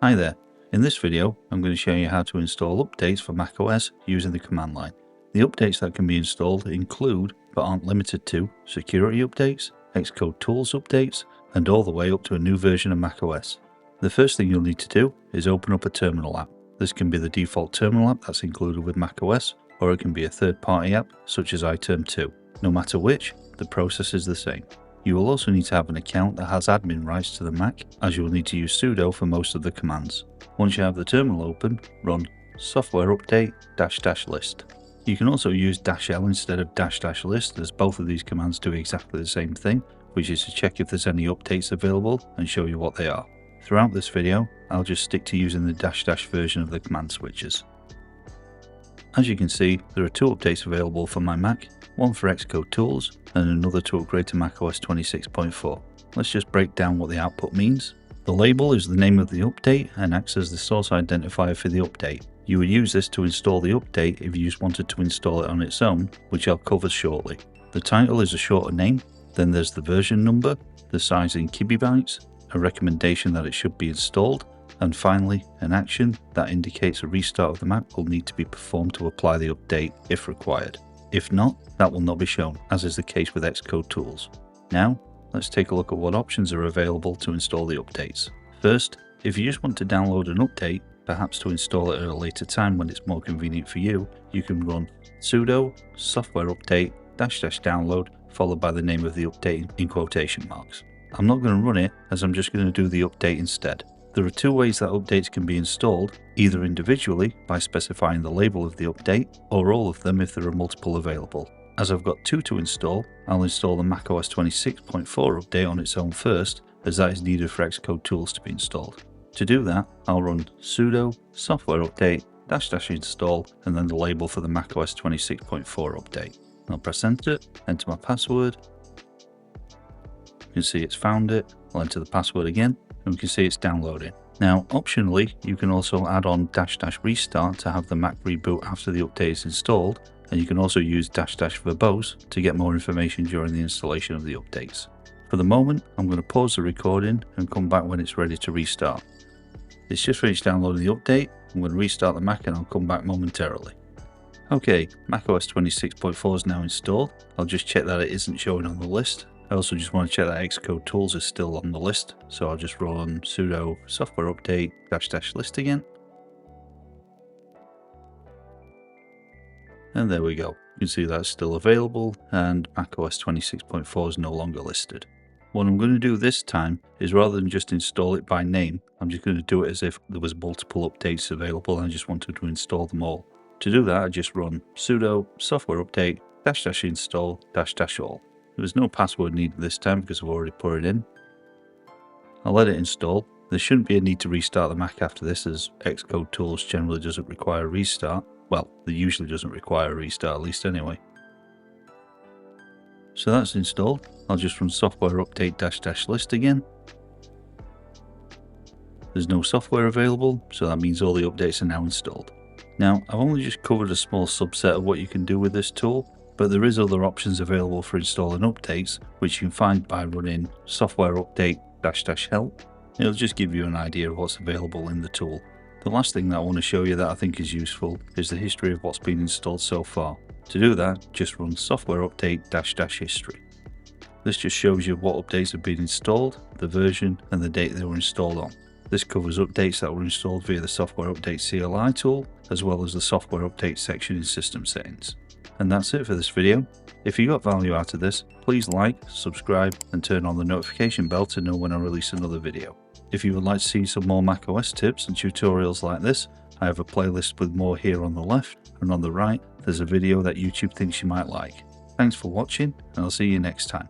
Hi there. In this video, I'm going to show you how to install updates for macOS using the command line. The updates that can be installed include, but aren't limited to, security updates, Xcode tools updates, and all the way up to a new version of macOS. The first thing you'll need to do is open up a terminal app. This can be the default terminal app that's included with macOS, or it can be a third-party app such as iTerm2. No matter which, the process is the same. You will also need to have an account that has admin rights to the Mac, as you will need to use sudo for most of the commands. Once you have the terminal open, run software update --list. You can also use -l instead of --list, as both of these commands do exactly the same thing, which is to check if there's any updates available and show you what they are. Throughout this video, I'll just stick to using the -- version of the command switches. As you can see, there are two updates available for my Mac, one for Xcode tools and another to upgrade to macOS 26.4. Let's just break down what the output means. The label is the name of the update and acts as the source identifier for the update. You would use this to install the update if you just wanted to install it on its own, which I'll cover shortly. The title is a shorter name, then there's the version number, the size in kibibytes, a recommendation that it should be installed, and finally, an action that indicates a restart of the Mac will need to be performed to apply the update if required. If not, that will not be shown, as is the case with Xcode tools. Now, let's take a look at what options are available to install the updates. First, if you just want to download an update, perhaps to install it at a later time when it's more convenient for you, you can run sudo software update --download followed by the name of the update in quotation marks. I'm not going to run it, as I'm just going to do the update instead. There are two ways that updates can be installed, either individually by specifying the label of the update, or all of them if there are multiple available. As I've got two to install, I'll install the macOS 26.4 update on its own first, as that is needed for Xcode tools to be installed. To do that, I'll run sudo software update --install and then the label for the macOS 26.4 update. I'll press enter my password. You can see it's found it. I'll enter the password again, and we can see it's downloading. Now, optionally, you can also add on --restart to have the Mac reboot after the update is installed, and you can also use --verbose to get more information during the installation of the updates. For the moment, I'm going to pause the recording and come back when it's ready to restart. It's just finished downloading the update. I'm going to restart the Mac and I'll come back momentarily. Okay, macOS 26.4 is now installed. I'll just check that it isn't showing on the list. I also just want to check that Xcode tools is still on the list, so I'll just run sudo software update --list again. And there we go. You can see that's still available and macOS 26.4 is no longer listed. What I'm going to do this time is, rather than just install it by name, I'm just going to do it as if there was multiple updates available and I just wanted to install them all. To do that, I just run sudo software update --install --all. There was no password needed this time because I've already put it in. I'll let it install. There shouldn't be a need to restart the Mac after this, as Xcode tools generally doesn't require a restart. Well, they usually doesn't require a restart, at least anyway. So that's installed. I'll just run software update --list again. There's no software available, so that means all the updates are now installed. Now, I've only just covered a small subset of what you can do with this tool, but there is other options available for installing updates, which you can find by running software update --help. It'll just give you an idea of what's available in the tool. The last thing that I want to show you that I think is useful is the history of what's been installed so far. To do that, just run software update --history. This just shows you what updates have been installed, the version, and the date they were installed on. This covers updates that were installed via the software update CLI tool, as well as the software update section in system settings. And that's it for this video. If you got value out of this, please like, subscribe, and turn on the notification bell to know when I release another video. If you would like to see some more macOS tips and tutorials like this, I have a playlist with more here on the left, and on the right, there's a video that YouTube thinks you might like. Thanks for watching, and I'll see you next time.